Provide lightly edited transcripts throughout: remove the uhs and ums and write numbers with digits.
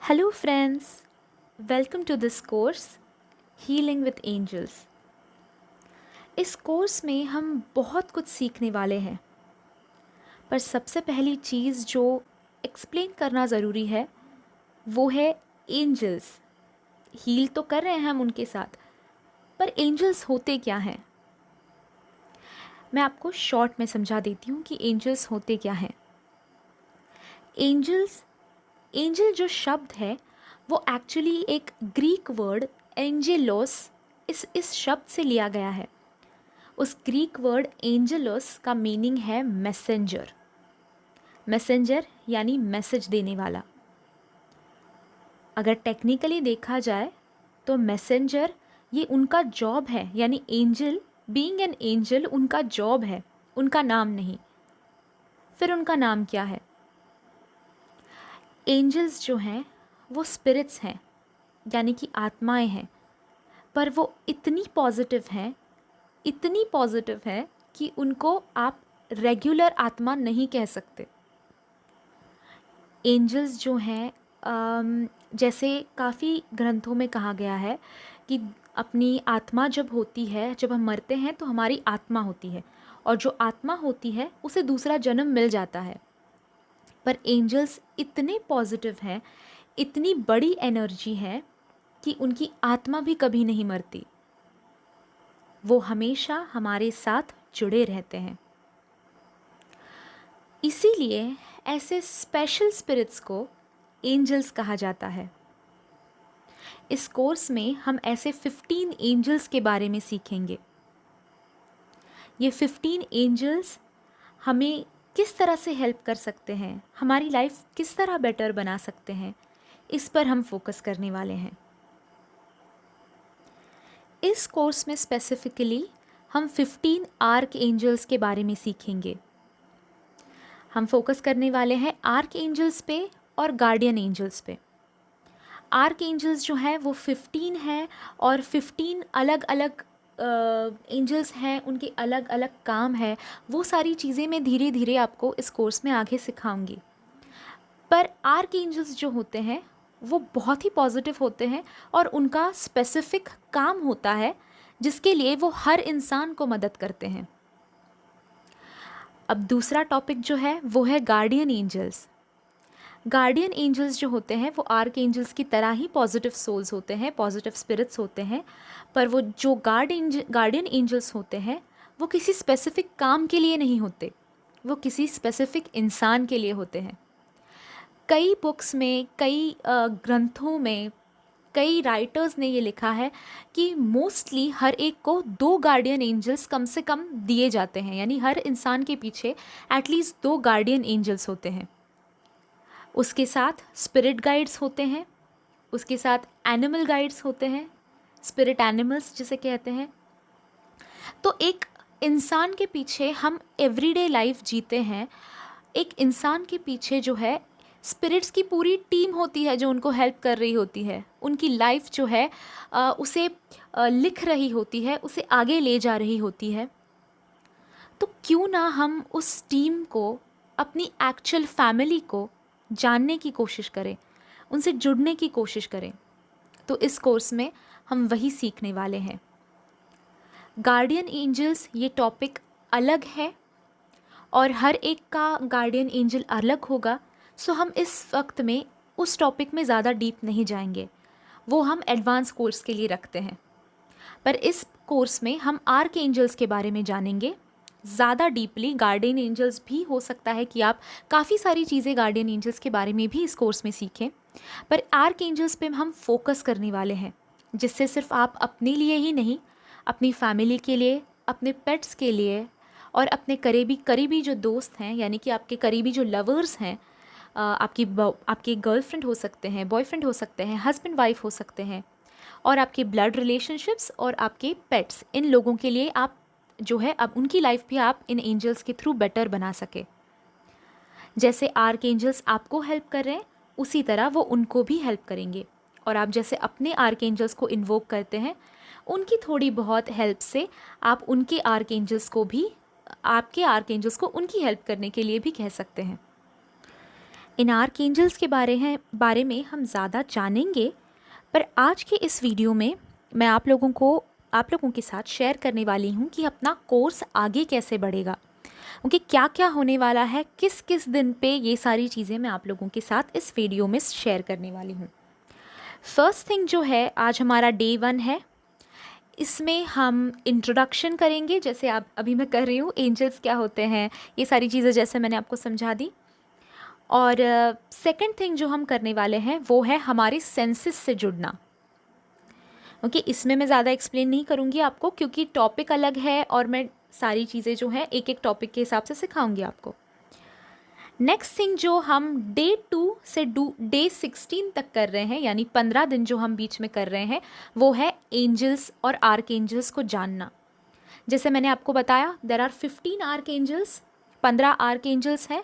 Hello, friends. Welcome to this course, Healing with Angels. इस course में हम बहुत कुछ सीखने वाले हैं, पर सबसे पहली चीज़ जो एक्सप्लेन करना ज़रूरी है वो है एंजल्स. हील तो कर रहे हैं हम उनके साथ, पर एंजल्स होते क्या हैं. मैं आपको शॉर्ट में समझा देती हूँ कि एंजल्स होते क्या हैं. एंजल जो शब्द है वो एक्चुअली एक ग्रीक वर्ड एंजेलोस इस शब्द से लिया गया है. उस ग्रीक वर्ड एंजेलोस का मीनिंग है मैसेंजर. मैसेंजर यानी मैसेज देने वाला. अगर टेक्निकली देखा जाए तो मैसेंजर ये उनका जॉब है, यानी एंजल बीइंग एन एंजल उनका जॉब है, उनका नाम नहीं. फिर उनका नाम क्या है. एंजल्स जो हैं वो स्पिरिट्स हैं, यानी कि आत्माएं हैं, पर वो इतनी पॉजिटिव है कि उनको आप रेगुलर आत्मा नहीं कह सकते. एंजल्स जो हैं जैसे काफ़ी ग्रंथों में कहा गया है कि अपनी आत्मा जब होती है, जब हम मरते हैं तो हमारी आत्मा होती है, और जो आत्मा होती है उसे दूसरा जन्म मिल जाता है. पर एंजल्स इतने पॉजिटिव हैं, इतनी बड़ी एनर्जी है कि उनकी आत्मा भी कभी नहीं मरती. वो हमेशा हमारे साथ जुड़े रहते हैं. इसीलिए ऐसे स्पेशल स्पिरिट्स को एंजल्स कहा जाता है. इस कोर्स में हम ऐसे 15 एंजल्स के बारे में सीखेंगे. ये 15 एंजल्स हमें किस तरह से हेल्प कर सकते हैं, हमारी लाइफ किस तरह बेटर बना सकते हैं, इस पर हम फोकस करने वाले हैं. इस कोर्स में स्पेसिफिकली हम 15 आर्क एंजल्स के बारे में सीखेंगे. हम फोकस करने वाले हैं आर्क एंजल्स पे और गार्डियन एंजल्स पे. आर्क एंजल्स जो हैं वो 15 हैं, और 15 अलग अलग एंजल्स हैं, उनके अलग अलग काम है. वो सारी चीज़ें मैं धीरे धीरे आपको इस कोर्स में आगे सिखाऊंगी. पर आर्क एंजल्स जो होते हैं वो बहुत ही पॉजिटिव होते हैं, और उनका स्पेसिफिक काम होता है जिसके लिए वो हर इंसान को मदद करते हैं. अब दूसरा टॉपिक जो है वो है गार्डियन एंजल्स. गार्डियन एंजल्स जो होते हैं वो आर्क एंजल्स की तरह ही पॉजिटिव सोल्स होते हैं, पॉजिटिव स्पिरिट्स होते हैं. पर वो जो गार्डियन एंजल्स होते हैं वो किसी स्पेसिफिक काम के लिए नहीं होते, वो किसी स्पेसिफिक इंसान के लिए होते हैं. कई बुक्स में, कई ग्रंथों में, कई राइटर्स ने ये लिखा है कि मोस्टली हर एक को 2 गार्डियन एंजल्स कम से कम दिए जाते हैं, यानी हर इंसान के पीछे एटलीस्ट 2 गार्डियन एंजल्स होते हैं. उसके साथ स्पिरिट गाइड्स होते हैं, उसके साथ एनिमल गाइड्स होते हैं, स्पिरिट एनिमल्स जिसे कहते हैं. तो एक इंसान के पीछे हम एवरीडे लाइफ जीते हैं, एक इंसान के पीछे जो है स्पिरिट्स की पूरी टीम होती है जो उनको हेल्प कर रही होती है. उनकी लाइफ जो है उसे लिख रही होती है, उसे आगे ले जा रही होती है. तो क्यों ना हम उस टीम को, अपनी एक्चुअल फैमिली को जानने की कोशिश करें, उनसे जुड़ने की कोशिश करें. तो इस कोर्स में हम वही सीखने वाले हैं. गार्डियन एंजल्स ये टॉपिक अलग है, और हर एक का गार्डियन एंजल अलग होगा. सो हम इस वक्त में उस टॉपिक में ज़्यादा डीप नहीं जाएंगे, वो हम एडवांस कोर्स के लिए रखते हैं. पर इस कोर्स में हम आर्क एंजल्स के बारे में जानेंगे ज़्यादा डीपली. गार्डियन एंजल्स भी हो सकता है कि आप काफ़ी सारी चीज़ें गार्डियन एंजल्स के बारे में भी इस कोर्स में सीखें, पर आर्क एंजल्स पे हम फोकस करने वाले हैं, जिससे सिर्फ आप अपने लिए ही नहीं, अपनी फैमिली के लिए, अपने पेट्स के लिए, और अपने करीबी जो दोस्त हैं, यानी कि आपके करीबी जो लवर्स हैं, आपके गर्लफ्रेंड हो सकते हैं, बॉयफ्रेंड हो सकते हैं, हस्बैंड वाइफ हो सकते हैं, और आपके ब्लड रिलेशनशिप्स और आपके पेट्स, इन लोगों के लिए आप जो है अब उनकी लाइफ भी आप इन एंजल्स के थ्रू बेटर बना सके. जैसे आर्क एंजल्स आपको हेल्प कर रहे हैं उसी तरह वो उनको भी हेल्प करेंगे, और आप जैसे अपने आर्क एंजल्स को इन्वोक करते हैं, उनकी थोड़ी बहुत हेल्प से आप उनके आर्क एंजल्स को भी, आपके आर्क एंजल्स को उनकी हेल्प करने के लिए भी कह सकते हैं. इन आर्कएंजल्स के बारे में हम ज़्यादा जानेंगे, पर आज के इस वीडियो में मैं आप लोगों के साथ शेयर करने वाली हूँ कि अपना कोर्स आगे कैसे बढ़ेगा, क्योंकि क्या क्या होने वाला है, किस किस दिन पे, ये सारी चीज़ें मैं आप लोगों के साथ इस वीडियो में शेयर करने वाली हूँ। फर्स्ट थिंग जो है, आज हमारा डे 1 है। इसमें हम इंट्रोडक्शन करेंगे, जैसे आप अभी मैं कर रही हूँ, एंजल्स क्या होते हैं, ये सारी चीज़ें जैसे मैंने आपको समझा दी। और सेकंड थिंग जो हम करने वाले हैं वो है हमारे सेंसेस से जुड़ना। ओके, इसमें मैं ज़्यादा एक्सप्लेन नहीं करूँगी आपको, क्योंकि टॉपिक अलग है और मैं सारी चीज़ें जो हैं एक एक टॉपिक के हिसाब से सिखाऊंगी आपको। नेक्स्ट थिंग जो हम डे 2 से डे 16 तक कर रहे हैं, यानी 15 दिन जो हम बीच में कर रहे हैं, वो है एंजल्स और आर्क एंजल्स को जानना। जैसे मैंने आपको बताया, there are 15 archangels, 15 archangels हैं।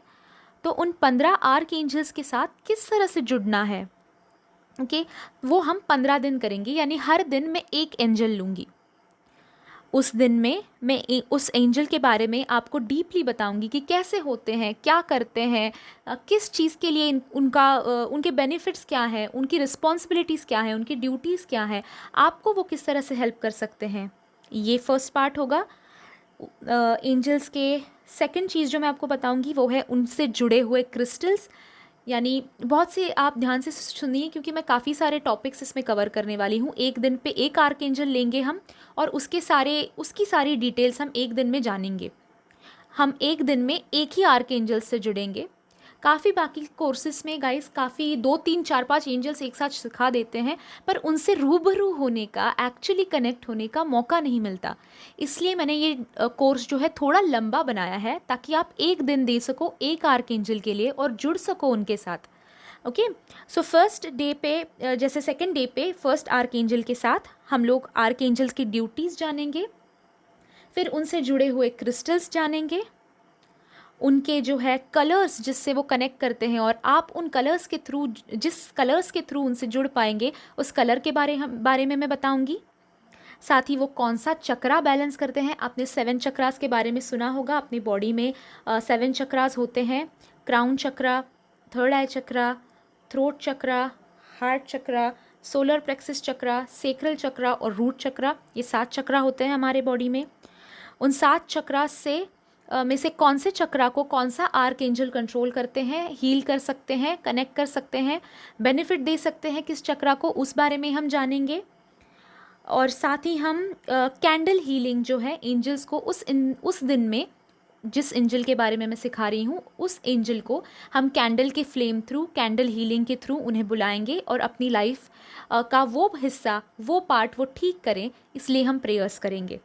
तो उन 15 आर्क एंजल्स के साथ किस तरह से जुड़ना है, ओके, वो हम 15 दिन करेंगे। यानी हर दिन मैं एक एंजल लूँगी। उस दिन में मैं उस एंजल के बारे में आपको डीपली बताऊंगी कि कैसे होते हैं, क्या करते हैं, किस चीज़ के लिए उनके बेनिफिट्स क्या हैं, उनकी रिस्पॉन्सिबिलिटीज़ क्या हैं, उनकी ड्यूटीज़ क्या हैं, आपको वो किस तरह से हेल्प कर सकते हैं। ये फर्स्ट पार्ट होगा एंजल्स के। सेकंड चीज़ जो मैं आपको बताऊंगी वो है उनसे जुड़े हुए क्रिस्टल्स। यानी बहुत से, आप ध्यान से सुनिए क्योंकि मैं काफ़ी सारे टॉपिक्स इसमें कवर करने वाली हूँ। एक दिन पे एक आर्क एंजल लेंगे हम, और उसकी सारी डिटेल्स हम एक दिन में जानेंगे। हम एक दिन में एक ही आर्क एंजल से जुड़ेंगे। काफ़ी बाकी कोर्सेज में गाइस काफ़ी 2 3 4 5 एंजल्स एक साथ सिखा देते हैं, पर उनसे रूबरू होने का, एक्चुअली कनेक्ट होने का मौका नहीं मिलता। इसलिए मैंने ये कोर्स जो है थोड़ा लंबा बनाया है, ताकि आप एक दिन दे सको एक आर्क एंजल के लिए और जुड़ सको उनके साथ। ओके, सो फर्स्ट डे पे, जैसे सेकेंड डे पे फर्स्ट आर्क एंजल के साथ हम लोग आर्क एंजल्स की ड्यूटीज़ जानेंगे, फिर उनसे जुड़े हुए क्रिस्टल्स जानेंगे, उनके जो है कलर्स जिससे वो कनेक्ट करते हैं, और आप उन कलर्स के थ्रू, जिस कलर्स के थ्रू उनसे जुड़ पाएंगे, उस कलर के बारे में मैं बताऊंगी। साथ ही वो कौन सा चक्रा बैलेंस करते हैं। आपने 7 चक्रास के बारे में सुना होगा। अपनी बॉडी में 7 चक्रास होते हैं। क्राउन चक्रा, थर्ड आई चक्रा, थ्रोट चक्रा, हार्ट चक्रा, सोलर प्लेक्सिस चक्रा, सेक्रल चक्रा और रूट चक्रा। ये 7 चक्रा होते हैं हमारे बॉडी में। उन 7 चक्रा में से कौन से चक्रा को कौन सा आर्क एंजल कंट्रोल करते हैं, हील कर सकते हैं, कनेक्ट कर सकते हैं, बेनिफिट दे सकते हैं किस चक्रा को, उस बारे में हम जानेंगे। और साथ ही हम कैंडल हीलिंग जो है एंजल्स को उस दिन में, जिस एंजल के बारे में मैं सिखा रही हूँ, उस एंजल को हम कैंडल के फ्लेम थ्रू, कैंडल हीलिंग के थ्रू उन्हें बुलाएंगे और अपनी लाइफ का वो हिस्सा, वो पार्ट वो ठीक करें, इसलिए हम प्रेयर्स करेंगे।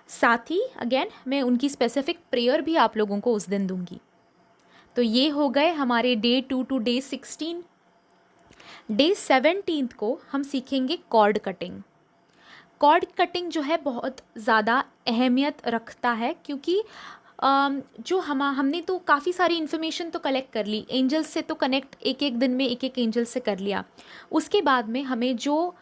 साथ ही अगेन मैं उनकी स्पेसिफिक प्रेयर भी आप लोगों को उस दिन दूंगी। तो ये हो गए हमारे डे 2 टू डे 16। डे 17 को हम सीखेंगे कॉर्ड कटिंग। कॉर्ड कटिंग जो है बहुत ज़्यादा अहमियत रखता है, क्योंकि जो हमने तो काफ़ी सारी इन्फॉर्मेशन तो कलेक्ट कर ली, एंजल्स से तो कनेक्ट एक एक दिन में एक एक एंजल से कर लिया। उसके बाद में हमें जो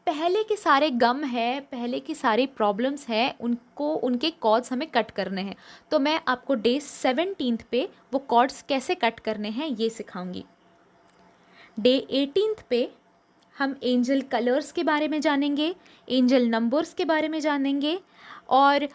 पहले के सारे गम है, पहले की सारी प्रॉब्लम्स हैं, उनको, उनके कॉर्ड्स हमें कट करने हैं। तो मैं आपको डे 17 पे वो कॉर्ड्स कैसे कट करने हैं ये सिखाऊंगी। डे 18 पे हम एंजल कलर्स के बारे में जानेंगे, एंजल नंबर्स के बारे में जानेंगे, और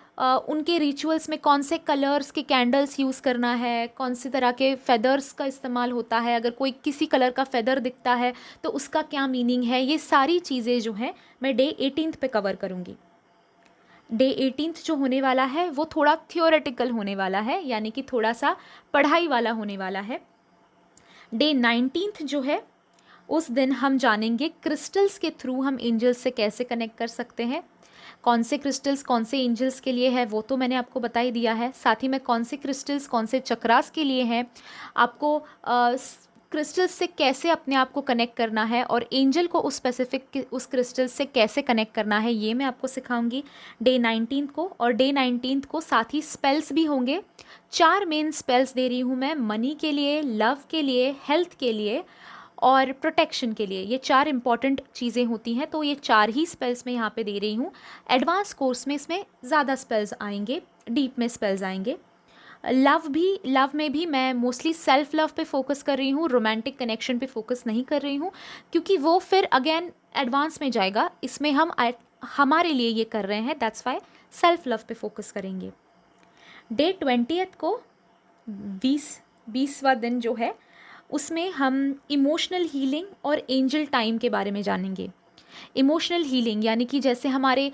उनके रिचुअल्स में कौन से कलर्स के कैंडल्स यूज़ करना है, कौन सी तरह के फेदर्स का इस्तेमाल होता है, अगर कोई किसी कलर का फेदर दिखता है तो उसका क्या मीनिंग है। ये सारी चीज़ें जो हैं मैं डे 18 पे कवर करूँगी। डे 18 जो होने वाला है वो थोड़ा थियोरेटिकल होने वाला है, यानी कि थोड़ा सा पढ़ाई वाला होने वाला है। डे 19 जो है, उस दिन हम जानेंगे क्रिस्टल्स के थ्रू हम एंजल्स से कैसे कनेक्ट कर सकते हैं। कौन से क्रिस्टल्स कौन से एंजल्स के लिए है वो तो मैंने आपको बता ही दिया है। साथ ही में कौन से क्रिस्टल्स कौन से चक्रास के लिए हैं, आपको क्रिस्टल्स से कैसे अपने आप को कनेक्ट करना है, और एंजल को उस स्पेसिफिक उस क्रिस्टल से कैसे कनेक्ट करना है, ये मैं आपको सिखाऊंगी डे 19 को। और डे 19 को साथ ही स्पेल्स भी होंगे। 4 मेन स्पेल्स दे रही हूँ मैं, मनी के लिए, लव के लिए, हेल्थ के लिए और प्रोटेक्शन के लिए। ये 4 इंपॉर्टेंट चीज़ें होती हैं, तो ये 4 ही स्पेल्स मैं यहाँ पे दे रही हूँ। एडवांस कोर्स में इसमें ज़्यादा स्पेल्स आएंगे, डीप में स्पेल्स आएंगे। लव में भी मैं मोस्टली सेल्फ लव पे फोकस कर रही हूँ, रोमांटिक कनेक्शन पे फोकस नहीं कर रही हूँ, क्योंकि वो फिर अगेन एडवांस में जाएगा। इसमें हम हमारे लिए ये कर रहे हैं, दैट्स वाई सेल्फ लव पे फोकस करेंगे। डे 20th को 20वां दिन जो है, उसमें हम इमोशनल हीलिंग और एंजल टाइम के बारे में जानेंगे। इमोशनल हीलिंग यानी कि जैसे हमारे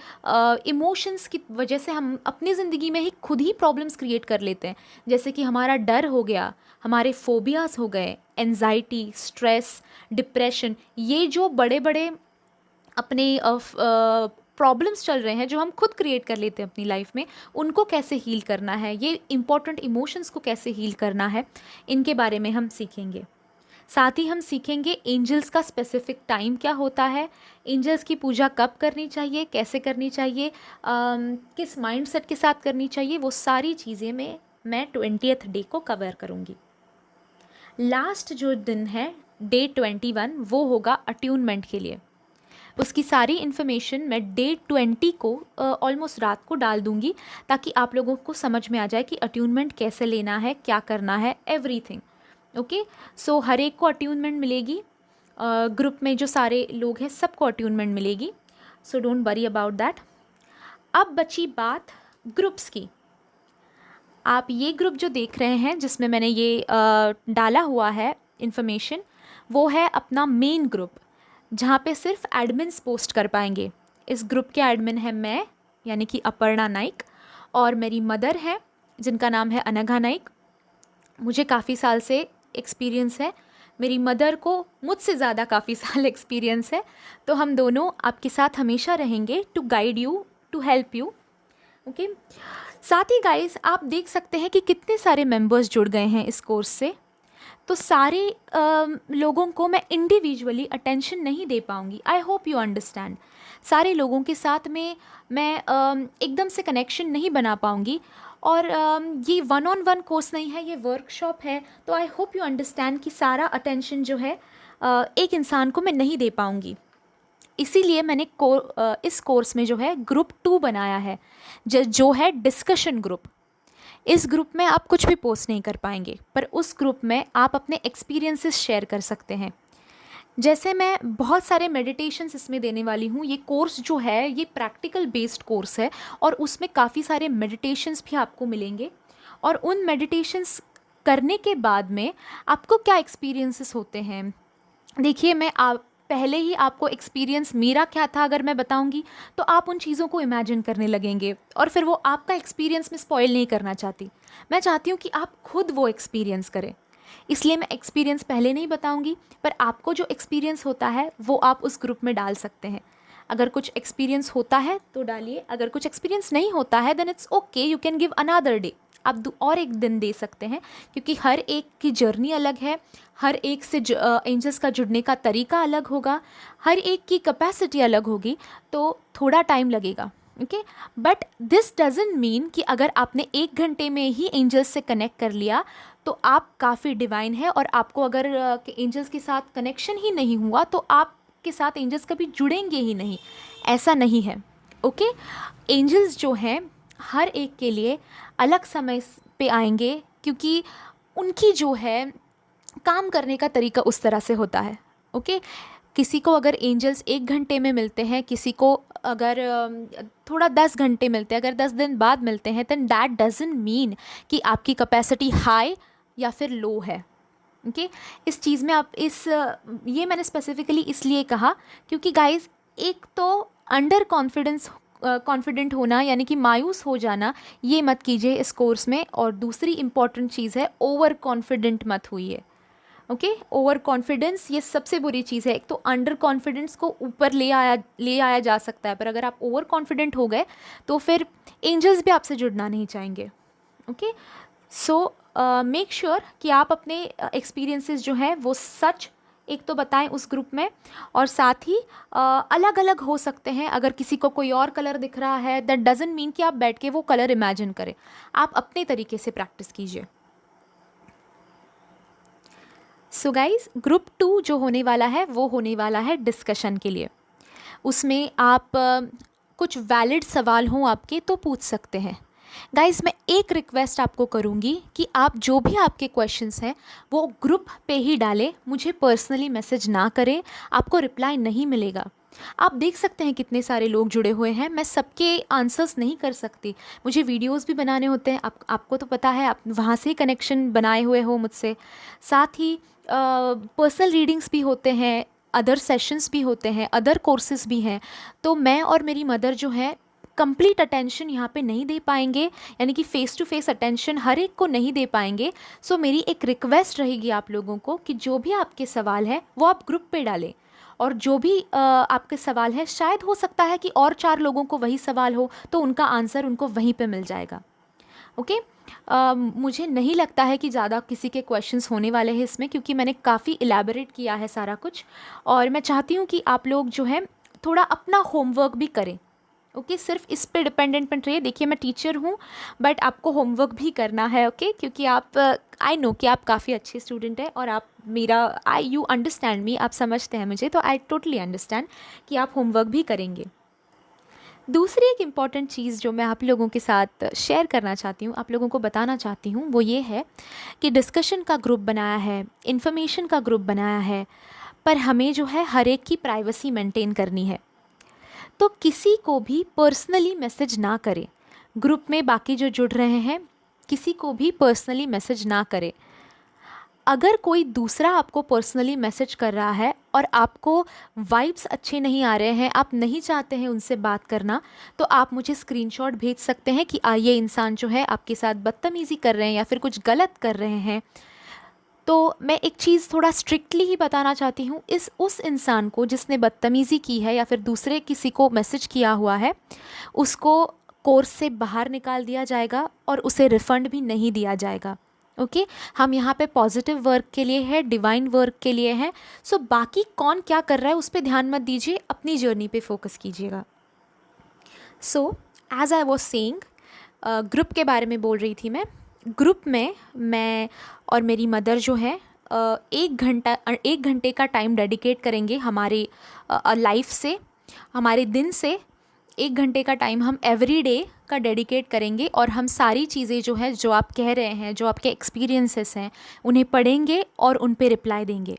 इमोशंस की वजह से हम अपनी ज़िंदगी में ही खुद ही प्रॉब्लम्स क्रिएट कर लेते हैं, जैसे कि हमारा डर हो गया, हमारे फोबियाज़ हो गए, एंजाइटी, स्ट्रेस, डिप्रेशन, ये जो बड़े बड़े अपने प्रॉब्लम्स चल रहे हैं जो हम खुद क्रिएट कर लेते हैं अपनी लाइफ में, उनको कैसे हील करना है, ये इम्पॉर्टेंट इमोशंस को कैसे हील करना है, इनके बारे में हम सीखेंगे। साथ ही हम सीखेंगे एंजल्स का स्पेसिफिक टाइम क्या होता है, एंजल्स की पूजा कब करनी चाहिए, कैसे करनी चाहिए, किस माइंडसेट के साथ करनी चाहिए, वो सारी चीज़ें मैं 20th डे को कवर करूँगी। लास्ट जो दिन है डे 21, वो होगा अट्यूनमेंट के लिए। उसकी सारी इन्फॉर्मेशन मैं डे 20 को ऑलमोस्ट रात को डाल दूँगी, ताकि आप लोगों को समझ में आ जाए कि अट्यूनमेंट कैसे लेना है, क्या करना है, एवरीथिंग। ओके, सो हर एक को अट्यूनमेंट मिलेगी, ग्रुप में जो सारे लोग हैं सबको अट्यूनमेंट मिलेगी, so don't worry about that. अब बची बात ग्रुप्स की। आप ये ग्रुप जो देख रहे हैं जिसमें मैंने ये डाला हुआ है इन्फॉर्मेशन, वो है अपना मेन ग्रुप, जहाँ पे सिर्फ एडमिन्स पोस्ट कर पाएंगे। इस ग्रुप के एडमिन है मैं, यानी कि अपर्णा नाइक, और मेरी मदर है जिनका नाम है अनघा नाइक। मुझे काफ़ी साल से एक्सपीरियंस है, मेरी मदर को मुझसे ज़्यादा काफ़ी साल एक्सपीरियंस है, तो हम दोनों आपके साथ हमेशा रहेंगे to guide you, to help you. Okay, साथ ही गाइस आप देख सकते हैं कि कितने सारे मेंबर्स जुड़ गए हैं इस कोर्स से। तो सारे लोगों को मैं इंडिविजुअली अटेंशन नहीं दे पाऊँगी, आई होप यू अंडरस्टैंड। सारे लोगों के साथ में मैं एकदम से कनेक्शन नहीं बना पाऊँगी, और ये 1-on-1 कोर्स नहीं है, ये वर्कशॉप है, तो आई होप यू अंडरस्टैंड कि सारा अटेंशन जो है एक इंसान को मैं नहीं दे पाऊँगी। इसीलिए मैंने इस कोर्स में जो है ग्रुप 2 बनाया है, जो है डिस्कशन ग्रुप। इस ग्रुप में आप कुछ भी पोस्ट नहीं कर पाएंगे, पर उस ग्रुप में आप अपने एक्सपीरियंसेस शेयर कर सकते हैं। जैसे मैं बहुत सारे मेडिटेशंस इसमें देने वाली हूँ। ये कोर्स जो है ये प्रैक्टिकल बेस्ड कोर्स है, और उसमें काफ़ी सारे मेडिटेशंस भी आपको मिलेंगे, और उन मेडिटेशंस करने के बाद में आपको क्या एक्सपीरियंसेस होते हैं। देखिए, मैं पहले ही आपको एक्सपीरियंस मेरा क्या था अगर मैं बताऊंगी, तो आप उन चीज़ों को इमेजिन करने लगेंगे, और फिर वो आपका एक्सपीरियंस मैं स्पॉइल नहीं करना चाहती। मैं चाहती हूँ कि आप खुद वो एक्सपीरियंस करें, इसलिए मैं एक्सपीरियंस पहले नहीं बताऊंगी, पर आपको जो एक्सपीरियंस होता है वो आप उस ग्रुप में डाल सकते हैं। अगर कुछ एक्सपीरियंस होता है तो डालिए, अगर कुछ एक्सपीरियंस नहीं होता है then it's okay, you can give another day, आप और एक दिन दे सकते हैं, क्योंकि हर एक की जर्नी अलग है, हर एक से एंजल्स का जुड़ने का तरीका अलग होगा, हर एक की कैपेसिटी अलग होगी, तो थोड़ा टाइम लगेगा। Okay, but this doesn't mean कि अगर आपने 1 घंटे में ही एंजल्स से कनेक्ट कर लिया तो आप काफ़ी डिवाइन है, और आपको अगर एंजल्स के साथ कनेक्शन ही नहीं हुआ तो आपके साथ एंजल्स कभी जुड़ेंगे ही नहीं, ऐसा नहीं है। ओके, एंजल्स जो हैं हर एक के लिए अलग समय पे आएंगे, क्योंकि उनकी जो है काम करने का तरीका उस तरह से होता है। ओके, किसी को अगर एंजल्स 1 घंटे में मिलते हैं, किसी को अगर थोड़ा 10 घंटे मिलते हैं, अगर 10 दिन बाद मिलते हैं, दैन दैट डजंट मीन कि आपकी कैपेसिटी हाई या फिर लो है। ओके, इस चीज़ में आप ये मैंने स्पेसिफिकली इसलिए कहा क्योंकि गाइज, एक तो अंडर कॉन्फिडेंट होना यानी कि मायूस हो जाना, ये मत कीजिए इस कोर्स में, और दूसरी इम्पॉर्टेंट चीज़ है ओवर कॉन्फिडेंट मत होइए। ओके, ओवर कॉन्फिडेंस ये सबसे बुरी चीज़ है। एक तो अंडर कॉन्फिडेंस को ऊपर ले आया जा सकता है, पर अगर आप ओवर कॉन्फिडेंट हो गए तो फिर एंजल्स भी आपसे जुड़ना नहीं चाहेंगे। ओके, सो मेक श्योर कि आप अपने एक्सपीरियंसेस जो हैं वो सच एक तो बताएं उस ग्रुप में, और साथ ही अलग अलग हो सकते हैं। अगर किसी को कोई और कलर दिख रहा है दैट डजंट मीन कि आप बैठ के वो कलर इमेजिन करें, आप अपने तरीके से प्रैक्टिस कीजिए। सो गाइज, ग्रुप 2 जो होने वाला है वो होने वाला है डिस्कशन के लिए। उसमें आप कुछ वैलिड सवाल हों आपके तो पूछ सकते हैं। गाइस मैं एक रिक्वेस्ट आपको करूँगी कि आप जो भी आपके क्वेश्चंस हैं वो ग्रुप पे ही डालें, मुझे पर्सनली मैसेज ना करें, आपको रिप्लाई नहीं मिलेगा। आप देख सकते हैं कितने सारे लोग जुड़े हुए हैं, मैं सबके आंसर्स नहीं कर सकती, मुझे वीडियोस भी बनाने होते हैं, आपको तो पता है, आप वहाँ से कनेक्शन बनाए हुए हो मुझसे। साथ ही पर्सनल रीडिंग्स भी होते हैं, अदर सेशंस भी होते हैं, अदर कोर्सेज भी हैं। तो मैं और मेरी मदर जो है कंप्लीट अटेंशन यहाँ पे नहीं दे पाएंगे, यानी कि फ़ेस टू फेस अटेंशन हर एक को नहीं दे पाएंगे। सो मेरी एक रिक्वेस्ट रहेगी आप लोगों को कि जो भी आपके सवाल है वो आप ग्रुप पे डालें, और जो भी आपके सवाल है शायद हो सकता है कि और 4 लोगों को वही सवाल हो, तो उनका आंसर उनको वहीं पे मिल जाएगा। ओके। मुझे नहीं लगता है कि ज़्यादा किसी के क्वेश्चंस होने वाले हैं इसमें, क्योंकि मैंने काफ़ी इलेबोरेट किया है सारा कुछ, और मैं चाहती हूँ कि आप लोग जो है थोड़ा अपना होमवर्क भी करें। ओके, सिर्फ इस पे डिपेंडेंट मत रहिए। देखिए मैं टीचर हूँ, बट आपको होमवर्क भी करना है। ओके, क्योंकि आप आई नो कि आप काफ़ी अच्छे स्टूडेंट हैं, और आप मेरा यू अंडरस्टैंड मी, आप समझते हैं मुझे, तो आई टोटली अंडरस्टैंड कि आप होमवर्क भी करेंगे। दूसरी एक इम्पॉर्टेंट चीज़ जो मैं आप लोगों के साथ शेयर करना चाहती हूँ, आप लोगों को बताना चाहती हूँ, वो ये है कि डिस्कशन का ग्रुप बनाया है, इन्फॉर्मेशन का ग्रुप बनाया है, पर हमें जो है हर एक की प्राइवेसी मेंटेन करनी है। तो किसी को भी पर्सनली मैसेज ना करें, ग्रुप में बाकी जो जुड़ रहे हैं किसी को भी पर्सनली मैसेज ना करें। अगर कोई दूसरा आपको पर्सनली मैसेज कर रहा है और आपको वाइब्स अच्छे नहीं आ रहे हैं, आप नहीं चाहते हैं उनसे बात करना, तो आप मुझे स्क्रीनशॉट भेज सकते हैं कि ये इंसान जो है आपके साथ बदतमीज़ी कर रहे हैं या फिर कुछ गलत कर रहे हैं। तो मैं एक चीज़ थोड़ा स्ट्रिक्टली ही बताना चाहती हूँ, उस इंसान को जिसने बदतमीज़ी की है या फिर दूसरे किसी को मैसेज किया हुआ है, उसको कोर्स से बाहर निकाल दिया जाएगा और उसे रिफ़ंड भी नहीं दिया जाएगा। ओके, हम यहाँ पे पॉजिटिव वर्क के लिए है, डिवाइन वर्क के लिए है। सो बाकी कौन क्या कर रहा है उस पर ध्यान मत दीजिए, अपनी जर्नी पे फोकस कीजिएगा। So as I was saying, group के बारे में बोल रही थी मैं। ग्रुप में मैं और मेरी मदर जो है 1 घंटे का टाइम डेडिकेट करेंगे हमारे लाइफ से, हमारे दिन से 1 घंटे का टाइम हम एवरी डे का डेडिकेट करेंगे, और हम सारी चीज़ें जो है, जो आप कह रहे हैं, जो आपके एक्सपीरियंसेस हैं, उन्हें पढ़ेंगे और उन पे रिप्लाई देंगे।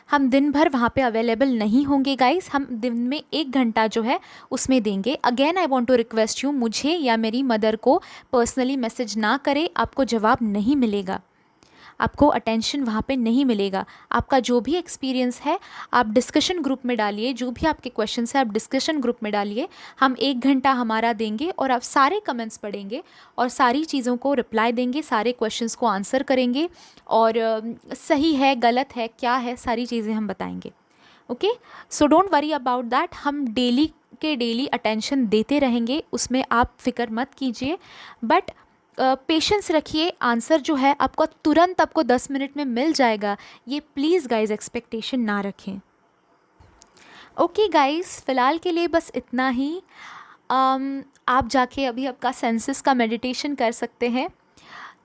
हम दिन भर वहाँ पे अवेलेबल नहीं होंगे गाइस, हम दिन में 1 घंटा जो है उसमें देंगे। Again I want to request you, मुझे या मेरी मदर को पर्सनली मैसेज ना करें, आपको जवाब नहीं मिलेगा, आपको अटेंशन वहाँ पे नहीं मिलेगा। आपका जो भी एक्सपीरियंस है आप डिस्कशन ग्रुप में डालिए, जो भी आपके क्वेश्चंस है आप डिस्कशन ग्रुप में डालिए। हम 1 घंटा हमारा देंगे और आप सारे कमेंट्स पढ़ेंगे और सारी चीज़ों को रिप्लाई देंगे, सारे क्वेश्चंस को आंसर करेंगे, और सही है गलत है क्या है सारी चीज़ें हम बताएंगे। Okay, so don't worry about that, हम डेली के डेली अटेंशन देते रहेंगे, उसमें आप फिक्र मत कीजिए। बट पेशेंस रखिए, आंसर जो है आपको तुरंत, आपको 10 मिनट में मिल जाएगा, ये प्लीज़ गाइज एक्सपेक्टेशन ना रखें। ओके गाइज, फ़िलहाल के लिए बस इतना ही। आप जाके अभी आपका सेंसेस का मेडिटेशन कर सकते हैं।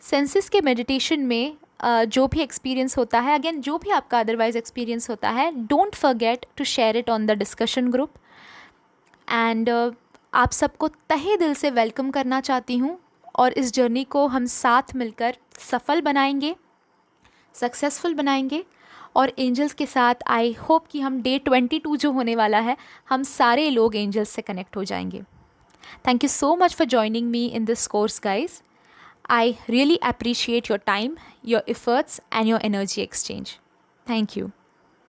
सेंसेस के मेडिटेशन में जो भी एक्सपीरियंस होता है, अगेन जो भी आपका अदरवाइज एक्सपीरियंस होता है, don't forget to share it on the discussion group. And आप सबको तहे दिल से वेलकम करना चाहती हूँ, और इस जर्नी को हम साथ मिलकर सफल बनाएंगे, सक्सेसफुल बनाएंगे, और एंजल्स के साथ आई होप कि हम डे 22 जो होने वाला है, हम सारे लोग एंजल्स से कनेक्ट हो जाएंगे। Thank you so much for joining me in this course guys. I really appreciate your time, your efforts and your energy exchange. Thank you.